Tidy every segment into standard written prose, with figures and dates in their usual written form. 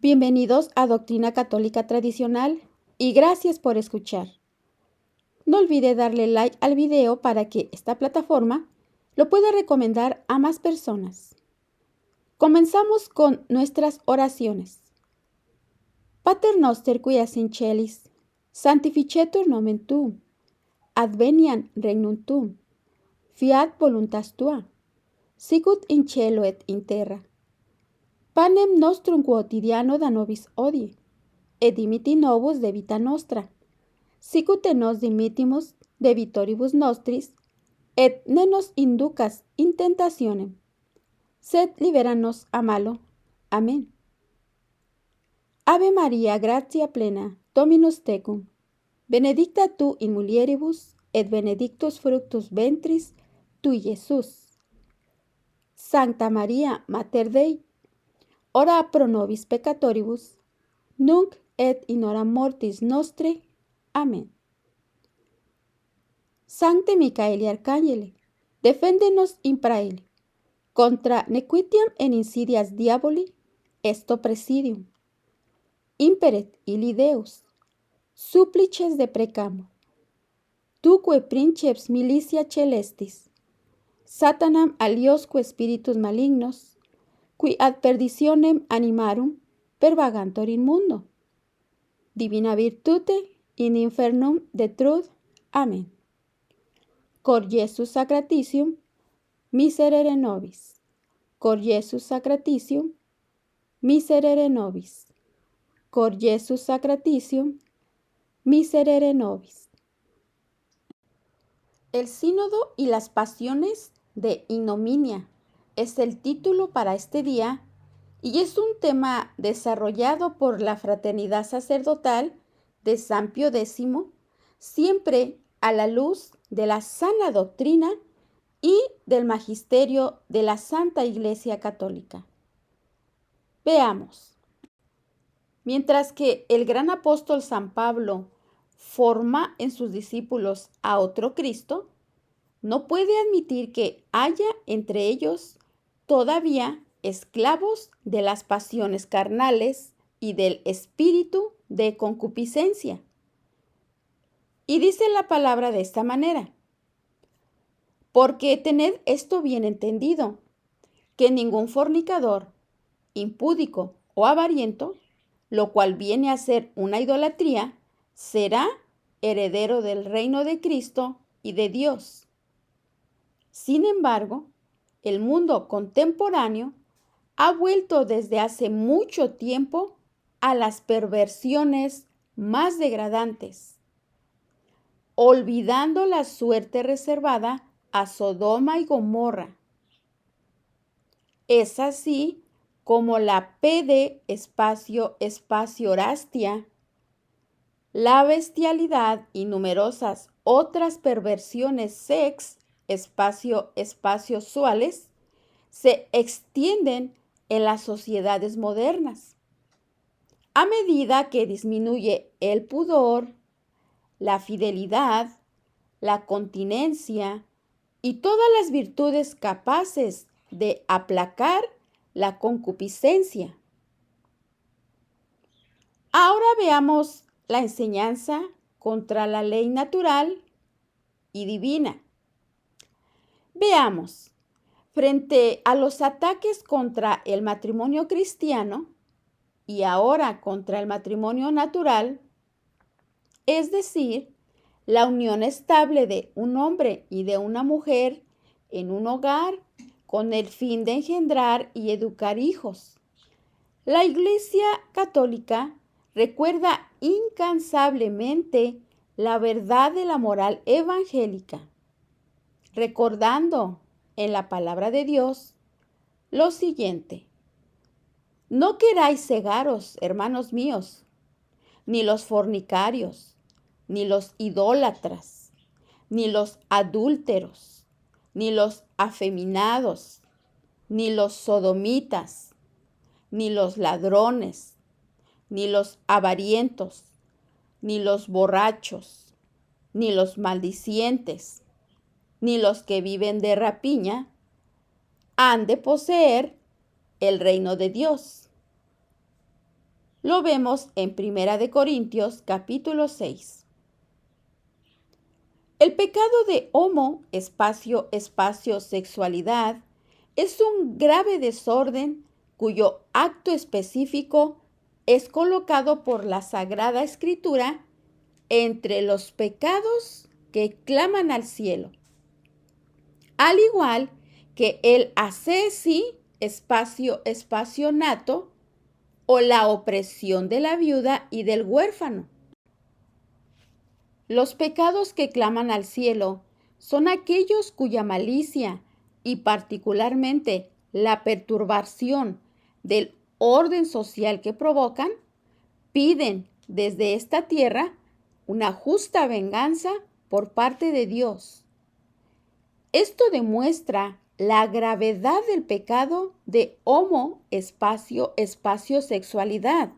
Bienvenidos a Doctrina Católica Tradicional y gracias por escuchar. No olvide darle like al video para que esta plataforma lo pueda recomendar a más personas. Comenzamos con nuestras oraciones. Pater noster qui es in celis, sanctificetur nomen tuum, adveniat regnum tuum, fiat voluntas tua, sicut in cielo et in terra. Panem nostrum quotidiano da nobis hodie, et dimitti nobis debita nostra, sicut nos dimittimus debitoribus nostris, et ne nos inducas in tentationem, sed libera nos a malo. Amén. Ave Maria, gratia plena, Dominus tecum, benedicta tu in mulieribus, et benedictus fructus ventris tui, Jesús. Sancta Maria, Mater Dei, ora pro nobis peccatoribus, nunc et in hora mortis nostre. Amén. Sancte Micaeli Arcangeli, defende-nos in praeli, contra nequitiam en insidias diaboli, esto presidium. Imperet illi Deus, supplices deprecamur. Tuque princeps militia celestis, Satanam aliosque spiritus malignos, qui ad perditionem animarum pervagantur in mundo. Divina virtute in infernum detrud. Amén. Cor Iesus sacratitium, miserere nobis. Cor Iesus sacratitium, miserere nobis. Cor Iesus sacratitium, miserere nobis. El sínodo y las pasiones de ignominia es el título para este día y es un tema desarrollado por la Fraternidad Sacerdotal de San Pío X, siempre a la luz de la sana doctrina y del magisterio de la Santa Iglesia Católica. Veamos. Mientras que el gran apóstol San Pablo forma en sus discípulos a otro Cristo, no puede admitir que haya entre ellos todavía esclavos de las pasiones carnales y del espíritu de concupiscencia. Y dice la palabra de esta manera: porque tened esto bien entendido, que ningún fornicador, impúdico o avariento, lo cual viene a ser una idolatría, será heredero del reino de Cristo y de Dios. Sin embargo, el mundo contemporáneo ha vuelto desde hace mucho tiempo a las perversiones más degradantes, olvidando la suerte reservada a Sodoma y Gomorra. Es así como la pede-espacio-orastia, la bestialidad y numerosas otras perversiones espacio-sexuales se extienden en las sociedades modernas. A medida que disminuye el pudor, la fidelidad, la continencia y todas las virtudes capaces de aplacar la concupiscencia. Ahora veamos la enseñanza contra la ley natural y divina. Veamos, frente a los ataques contra el matrimonio cristiano y ahora contra el matrimonio natural, es decir, la unión estable de un hombre y de una mujer en un hogar con el fin de engendrar y educar hijos. La Iglesia Católica recuerda incansablemente la verdad de la moral evangélica, recordando en la palabra de Dios lo siguiente: no queráis cegaros, hermanos míos, ni los fornicarios, ni los idólatras, ni los adúlteros, ni los afeminados, ni los sodomitas, ni los ladrones, ni los avarientos, ni los borrachos, ni los maldicientes, ni los que viven de rapiña, han de poseer el reino de Dios. Lo vemos en Primera de Corintios, capítulo 6. El pecado de sexualidad es un grave desorden cuyo acto específico es colocado por la Sagrada Escritura entre los pecados que claman al cielo, al igual que el asesinato o la opresión de la viuda y del huérfano. Los pecados que claman al cielo son aquellos cuya malicia y particularmente la perturbación del orden social que provocan, piden desde esta tierra una justa venganza por parte de Dios. Esto demuestra la gravedad del pecado de sexualidad.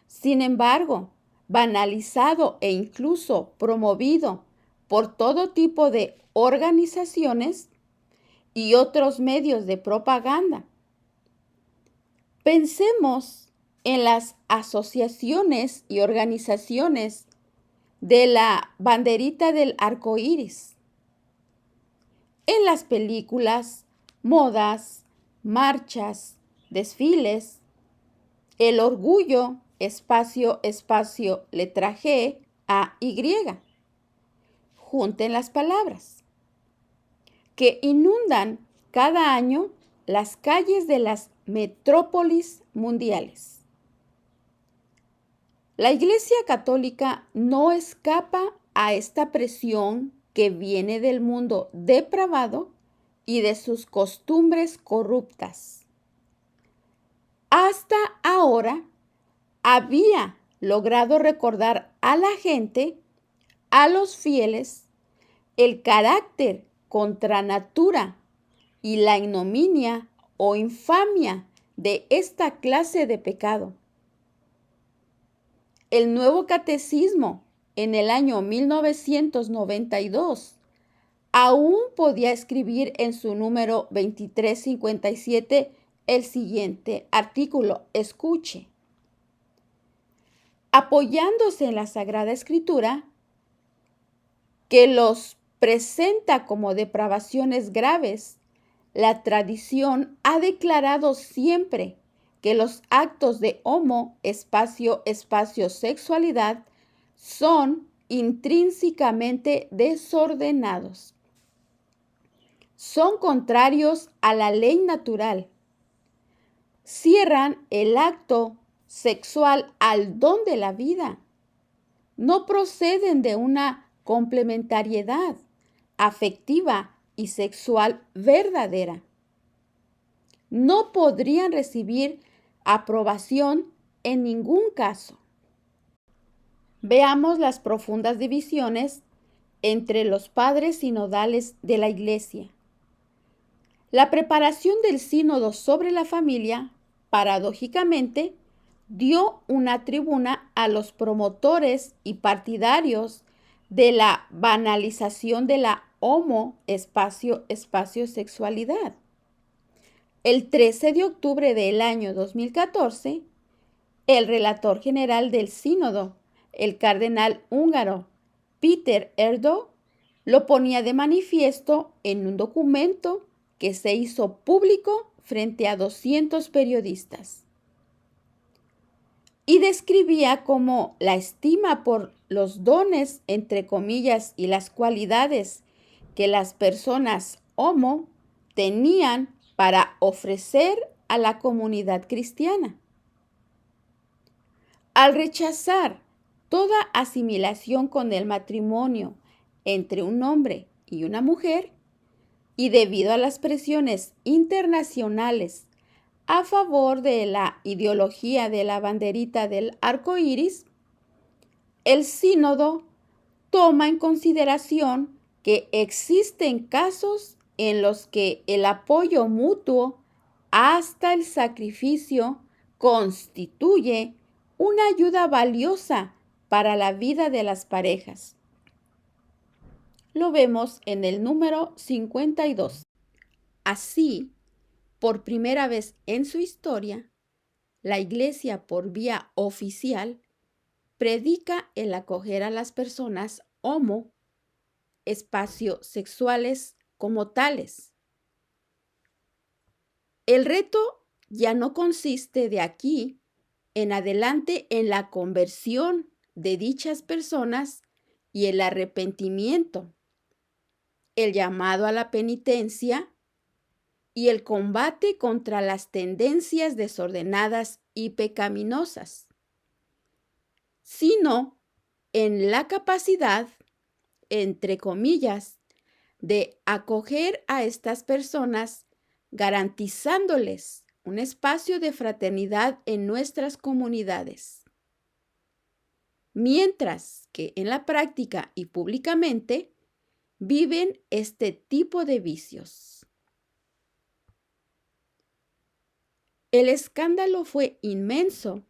Sin embargo, banalizado e incluso promovido por todo tipo de organizaciones y otros medios de propaganda. Pensemos en las asociaciones y organizaciones de la banderita del arco iris, en las películas, modas, marchas, desfiles, el orgullo, letra G, A, Y. Junten las palabras que inundan cada año las calles de las metrópolis mundiales. La Iglesia Católica no escapa a esta presión que viene del mundo depravado y de sus costumbres corruptas. Hasta ahora había logrado recordar a la gente, a los fieles, el carácter contra natura y la ignominia o infamia de esta clase de pecado. El Nuevo Catecismo, en el año 1992, aún podía escribir en su número 2357 el siguiente artículo. Escuche. Apoyándose en la Sagrada Escritura, que los presenta como depravaciones graves, la tradición ha declarado siempre que los actos de sexualidad son intrínsecamente desordenados. Son contrarios a la ley natural. Cierran el acto sexual al don de la vida. No proceden de una complementariedad afectiva y sexual verdadera. No podrían recibir aprobación en ningún caso. Veamos las profundas divisiones entre los padres sinodales de la Iglesia. La preparación del sínodo sobre la familia, paradójicamente, dio una tribuna a los promotores y partidarios de la banalización de la sexualidad. El 13 de octubre del año 2014, el relator general del sínodo, el cardenal húngaro Péter Erdő, lo ponía de manifiesto en un documento que se hizo público frente a 200 periodistas. Y describía como la estima por los dones, entre comillas, y las cualidades que las personas homo tenían para ofrecer a la comunidad cristiana. Al rechazar toda asimilación con el matrimonio entre un hombre y una mujer, y debido a las presiones internacionales a favor de la ideología de la banderita del arco iris, el sínodo toma en consideración que existen casos en los que el apoyo mutuo hasta el sacrificio constituye una ayuda valiosa para la vida de las parejas. Lo vemos en el número 52. Así, por primera vez en su historia, la Iglesia por vía oficial predica el acoger a las personas homo espaciosexuales como tales. El reto ya no consiste de aquí en adelante en la conversión de dichas personas y el arrepentimiento, el llamado a la penitencia y el combate contra las tendencias desordenadas y pecaminosas, sino en la capacidad, entre comillas, de acoger a estas personas garantizándoles un espacio de fraternidad en nuestras comunidades. Mientras que en la práctica y públicamente viven este tipo de vicios. El escándalo fue inmenso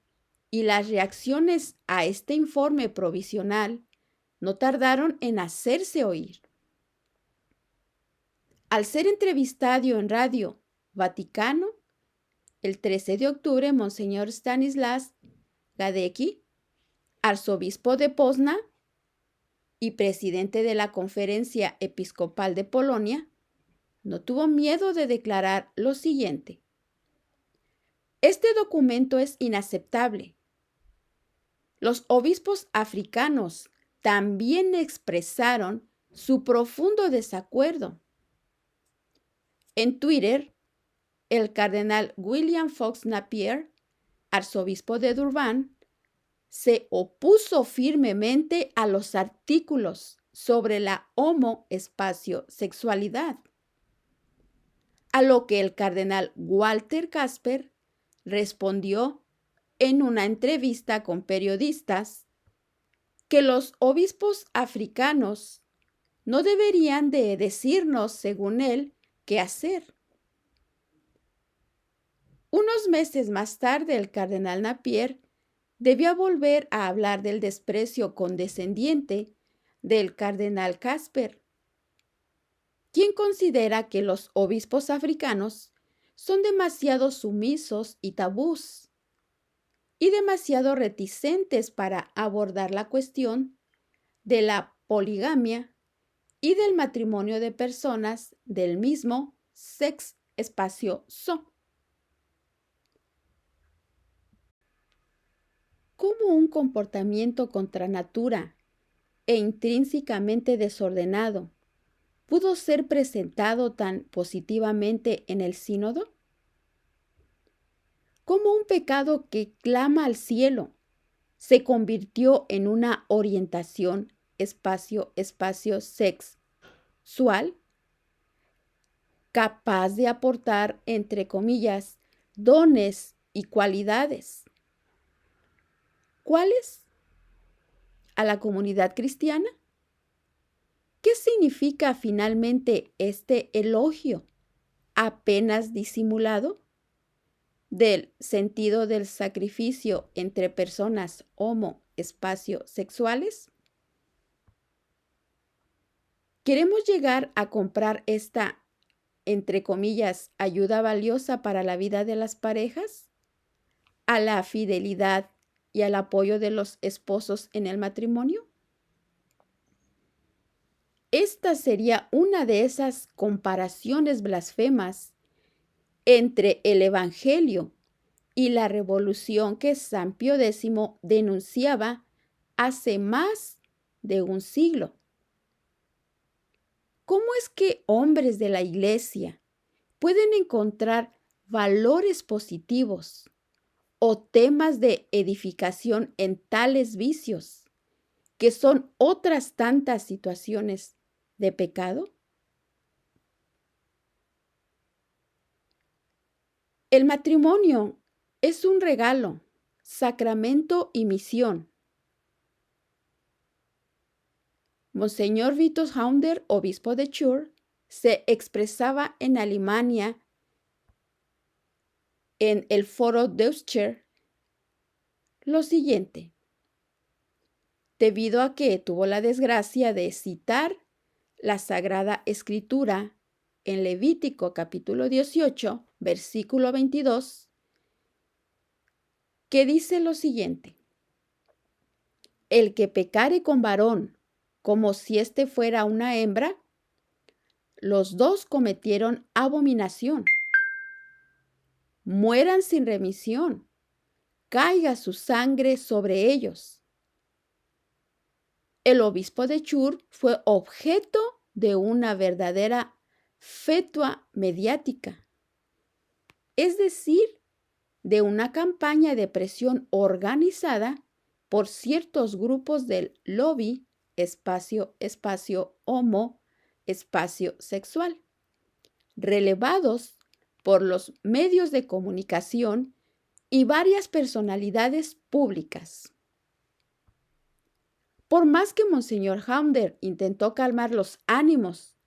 y las reacciones a este informe provisional no tardaron en hacerse oír. Al ser entrevistado en Radio Vaticano, el 13 de octubre, Monseñor Stanislas Gadecki, arzobispo de Pozna y presidente de la Conferencia Episcopal de Polonia, no tuvo miedo de declarar lo siguiente: este documento es inaceptable. Los obispos africanos también expresaron su profundo desacuerdo. En Twitter, el cardenal William Fox Napier, arzobispo de Durban, se opuso firmemente a los artículos sobre la homoespaciosexualidad, a lo que el cardenal Walter Casper respondió en una entrevista con periodistas que los obispos africanos no deberían de decirnos, según él, qué hacer. Unos meses más tarde, el cardenal Napier debió volver a hablar del desprecio condescendiente del cardenal Casper, quien considera que los obispos africanos son demasiado sumisos y tabús y demasiado reticentes para abordar la cuestión de la poligamia y del matrimonio de personas del mismo sexo espacioso. ¿Cómo un comportamiento contra natura e intrínsecamente desordenado pudo ser presentado tan positivamente en el sínodo? ¿Cómo un pecado que clama al cielo se convirtió en una orientación espacio-sexual capaz de aportar, entre comillas, dones y cualidades? ¿Cuáles? ¿A la comunidad cristiana? ¿Qué significa finalmente este elogio apenas disimulado del sentido del sacrificio entre personas homoespaciosexuales? ¿Queremos llegar a comprar esta, entre comillas, ayuda valiosa para la vida de las parejas? ¿A la fidelidad y al apoyo de los esposos en el matrimonio? Esta sería una de esas comparaciones blasfemas entre el Evangelio y la revolución que San Pío X denunciaba hace más de un siglo. ¿Cómo es que hombres de la Iglesia pueden encontrar valores positivos o temas de edificación en tales vicios, que son otras tantas situaciones de pecado? El matrimonio es un regalo, sacramento y misión. Monseñor Vitus Haunder, obispo de Chur, se expresaba en Alemania en el foro Deutscher lo siguiente: debido a que tuvo la desgracia de citar la Sagrada Escritura en Levítico capítulo 18, versículo 22, que dice lo siguiente: el que pecare con varón, como si éste fuera una hembra, los dos cometieron abominación. Mueran sin remisión, caiga su sangre sobre ellos. El obispo de Chur fue objeto de una verdadera fetua mediática, es decir, de una campaña de presión organizada por ciertos grupos del lobby espacio homo espacio sexual, relevados por los medios de comunicación y varias personalidades públicas. Por más que Monseñor Haunder intentó calmar los ánimos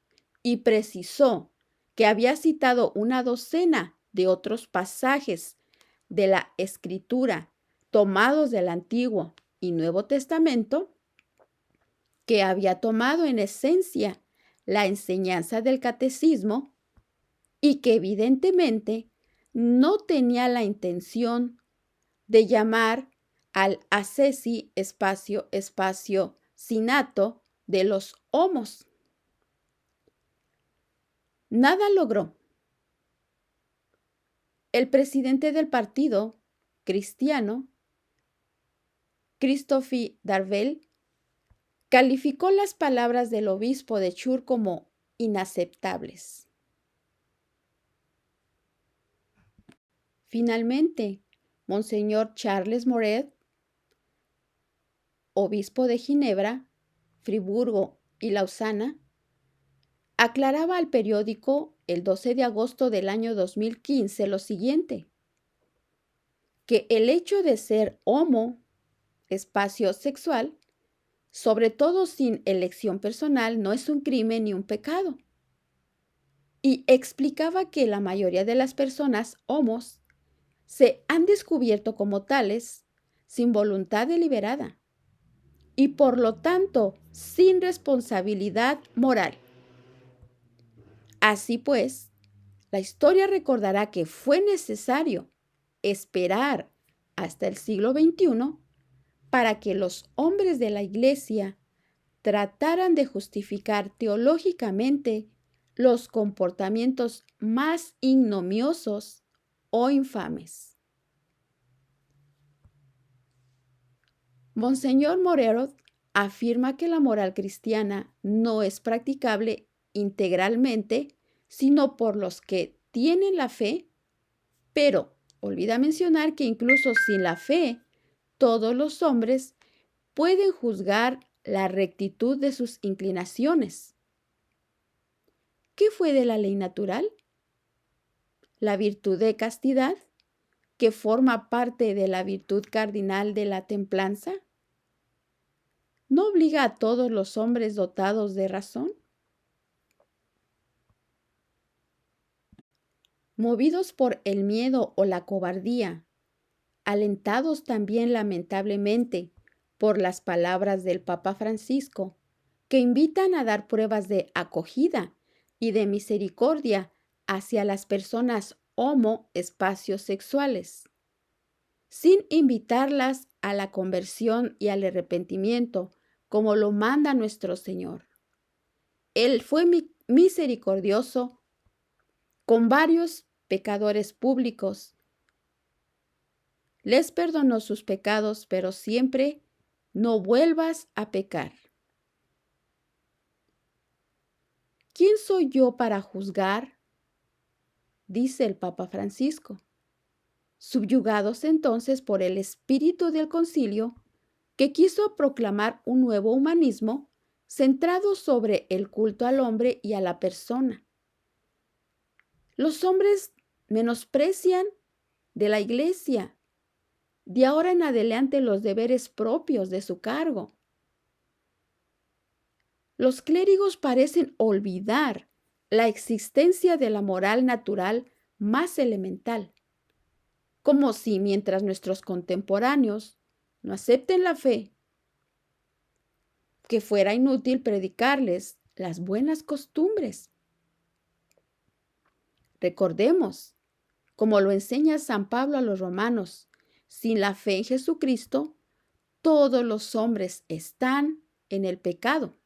y precisó que había citado una docena de otros pasajes de la Escritura tomados del Antiguo y Nuevo Testamento, que había tomado en esencia la enseñanza del catecismo y que evidentemente no tenía la intención de llamar al ascesi espacio sinato de los homos. Nada logró. El presidente del partido cristiano, Christophe Darvel, calificó las palabras del obispo de Chur como inaceptables. Finalmente, Monseñor Charles Moret, obispo de Ginebra, Friburgo y Lausana, aclaraba al periódico el 12 de agosto del año 2015 lo siguiente: que el hecho de ser homo, espacio sexual, sobre todo sin elección personal, no es un crimen ni un pecado. Y explicaba que la mayoría de las personas homos se han descubierto como tales sin voluntad deliberada y por lo tanto sin responsabilidad moral. Así pues, la historia recordará que fue necesario esperar hasta el siglo XXI para que los hombres de la Iglesia trataran de justificar teológicamente los comportamientos más ignominiosos o infames. Monseñor Morero afirma que la moral cristiana no es practicable integralmente, sino por los que tienen la fe, pero olvida mencionar que incluso sin la fe, todos los hombres pueden juzgar la rectitud de sus inclinaciones. ¿Qué fue de la ley natural? La virtud de castidad, que forma parte de la virtud cardinal de la templanza, ¿no obliga a todos los hombres dotados de razón? Movidos por el miedo o la cobardía, alentados también lamentablemente por las palabras del Papa Francisco, que invitan a dar pruebas de acogida y de misericordia hacia las personas homo espacios sexuales, sin invitarlas a la conversión y al arrepentimiento, como lo manda nuestro Señor. Él fue misericordioso con varios pecadores públicos. Les perdonó sus pecados, pero siempre: no vuelvas a pecar. ¿Quién soy yo para juzgar?, dice el Papa Francisco. Subyugados entonces por el espíritu del concilio, que quiso proclamar un nuevo humanismo centrado sobre el culto al hombre y a la persona. Los hombres menosprecian de la Iglesia de ahora en adelante los deberes propios de su cargo. Los clérigos parecen olvidar la existencia de la moral natural más elemental, como si mientras nuestros contemporáneos no acepten la fe, que fuera inútil predicarles las buenas costumbres. Recordemos, como lo enseña San Pablo a los romanos, Sin la fe en Jesucristo, todos los hombres están en el pecado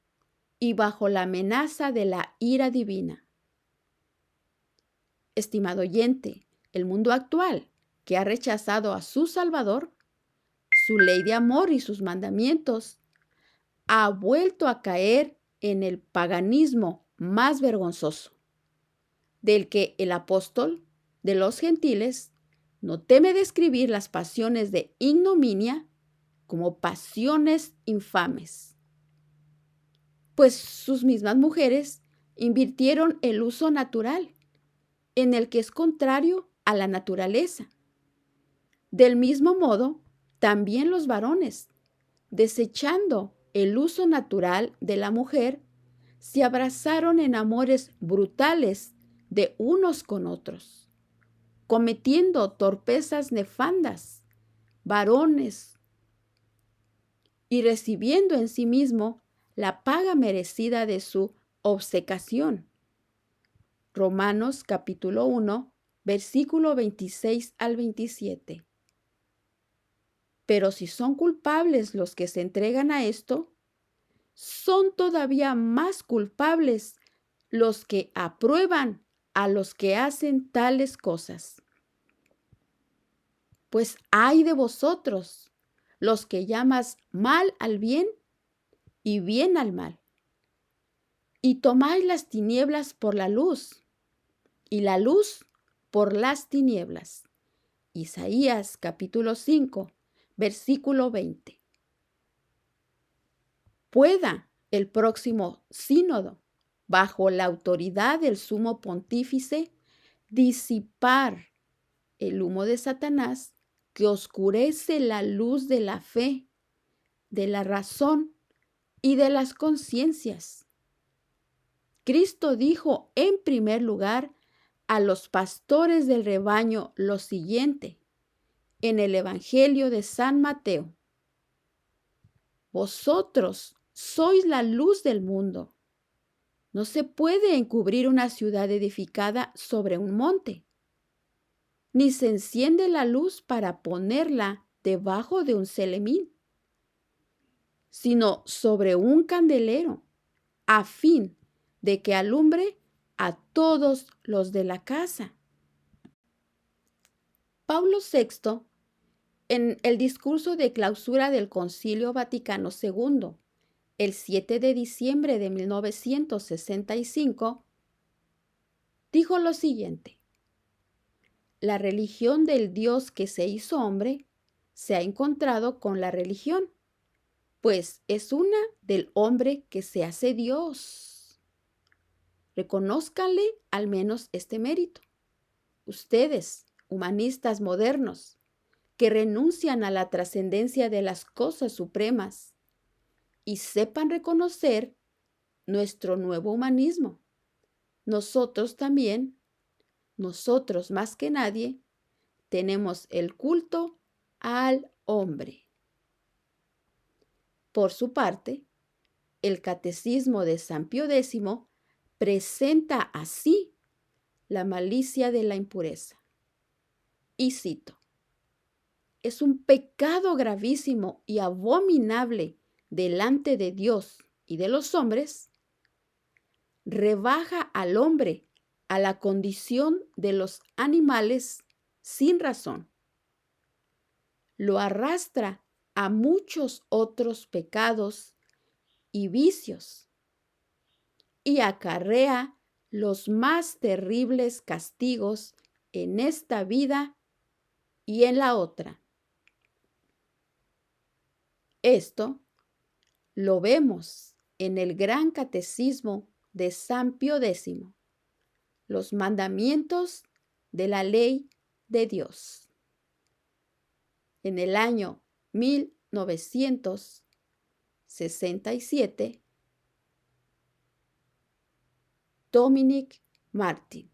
y bajo la amenaza de la ira divina. Estimado oyente, el mundo actual, que ha rechazado a su Salvador, su ley de amor y sus mandamientos, ha vuelto a caer en el paganismo más vergonzoso, del que el apóstol de los gentiles no teme describir las pasiones de ignominia como pasiones infames, pues sus mismas mujeres invirtieron el uso natural, en el que es contrario a la naturaleza. Del mismo modo, también los varones, desechando el uso natural de la mujer, se abrazaron en amores brutales de unos con otros, cometiendo torpezas nefandas, varones, y recibiendo en sí mismo la paga merecida de su obcecación. Romanos capítulo 1, versículo 26 al 27. Pero si son culpables los que se entregan a esto, son todavía más culpables los que aprueban a los que hacen tales cosas. Pues ay de vosotros, los que llamas mal al bien y bien al mal, y tomáis las tinieblas por la luz, y la luz por las tinieblas. Isaías capítulo 5, versículo 20. Pueda el próximo sínodo, bajo la autoridad del sumo pontífice, disipar el humo de Satanás que oscurece la luz de la fe, de la razón y de las conciencias. Cristo dijo en primer lugar a los pastores del rebaño lo siguiente en el Evangelio de San Mateo: vosotros sois la luz del mundo. No se puede encubrir una ciudad edificada sobre un monte, ni se enciende la luz para ponerla debajo de un celemín, sino sobre un candelero, a fin de que alumbre a todos los de la casa. Pablo VI, en el discurso de clausura del Concilio Vaticano II, el 7 de diciembre de 1965, dijo lo siguiente: la religión del Dios que se hizo hombre se ha encontrado con la religión, pues es una del hombre que se hace Dios. Reconózcanle al menos este mérito. Ustedes, humanistas modernos, que renuncian a la trascendencia de las cosas supremas, y sepan reconocer nuestro nuevo humanismo. Nosotros también, nosotros más que nadie, tenemos el culto al hombre. Por su parte, el Catecismo de San Pío X presenta así la malicia de la impureza. Y cito: es un pecado gravísimo y abominable delante de Dios y de los hombres, rebaja al hombre a la condición de los animales sin razón, lo arrastra a muchos otros pecados y vicios y acarrea los más terribles castigos en esta vida y en la otra. Esto lo vemos en el Gran Catecismo de San Pío X, los mandamientos de la ley de Dios. En el año 1967, Dominic Martin.